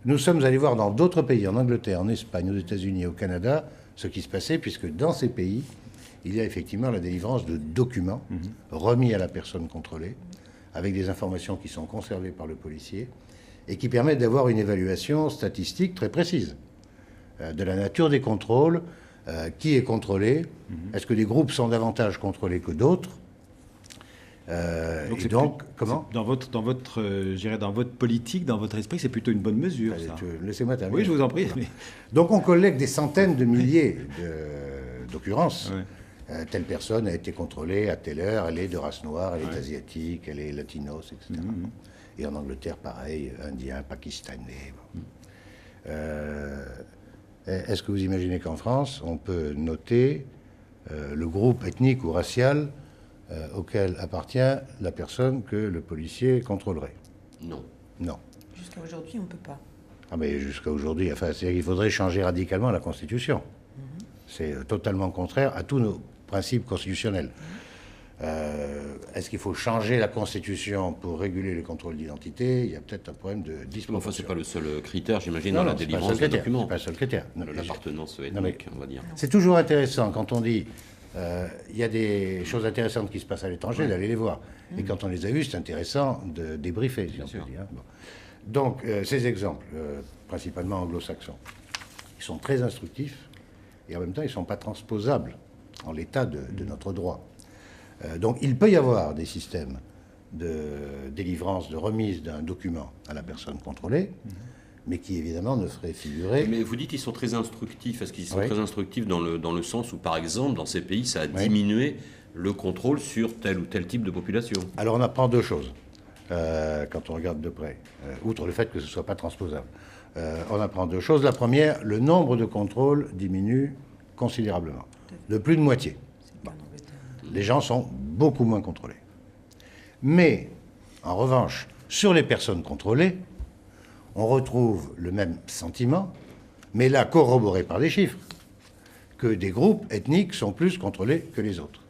nous sommes allés voir dans d'autres pays, en Angleterre, en Espagne, aux États-Unis, au Canada, ce qui se passait, puisque dans ces pays, il y a effectivement la délivrance de documents remis à la personne contrôlée, avec des informations qui sont conservées par le policier, et qui permettent d'avoir une évaluation statistique très précise de la nature des contrôles, qui est contrôlé, est-ce que des groupes sont davantage contrôlés que d'autres. Comment dans votre, je dirais, dans votre politique, dans votre esprit, c'est plutôt une bonne mesure. Allez, Ça. Laissez-moi terminer. Oui, je vous en prie. Mais... Donc on collecte des centaines de milliers d'occurrences. Ouais. Telle personne a été contrôlée à telle heure, elle est de race noire, elle est asiatique, elle est latinos, etc. Et en Angleterre, pareil, indien, pakistanais. Bon. Est-ce que vous imaginez qu'en France, on peut noter le groupe ethnique ou racial auquel appartient la personne que le policier contrôlerait? Non. Non. Jusqu'à aujourd'hui, on ne peut pas. Ah mais jusqu'à aujourd'hui, enfin, c'est-à-dire qu'il faudrait changer radicalement la Constitution. C'est totalement contraire à tous nos principes constitutionnels. Est-ce qu'il faut changer la Constitution pour réguler les contrôles d'identité? Il y a peut-être un problème de disproportion. Enfin, c'est pas le seul critère, j'imagine, Non, dans la c'est pas le délivrance seul d'un critère, document. c'est pas le seul critère. L'appartenance ethnique, on va dire. C'est toujours intéressant quand on dit il y a des choses intéressantes qui se passent à l'étranger, d'aller les voir. Et quand on les a vues, c'est intéressant de débriefer, si on peut dire. Bon. Donc, ces exemples, principalement anglo-saxons, ils sont très instructifs et en même temps, ils ne sont pas transposables en l'état de notre droit. Donc, il peut y avoir des systèmes de délivrance, de remise d'un document à la personne contrôlée, mais qui, évidemment, ne feraient figurer... Mais vous dites qu'ils sont très instructifs. Est-ce qu'ils sont Oui. très instructifs dans le sens où, par exemple, dans ces pays, ça a diminué le contrôle sur tel ou tel type de population? Alors, on apprend deux choses quand on regarde de près, outre le fait que ce ne soit pas transposable. On apprend deux choses. La première, le nombre de contrôles diminue considérablement, de plus de moitié. Bon. Les gens sont beaucoup moins contrôlés. Mais, en revanche, sur les personnes contrôlées, on retrouve le même sentiment, mais là corroboré par des chiffres, que des groupes ethniques sont plus contrôlés que les autres.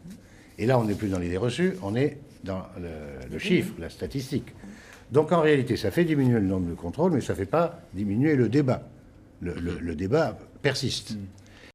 Et là, on n'est plus dans l'idée reçue, on est dans le chiffre, la statistique. Donc en réalité, ça fait diminuer le nombre de contrôles, mais ça ne fait pas diminuer le débat. Le débat persiste.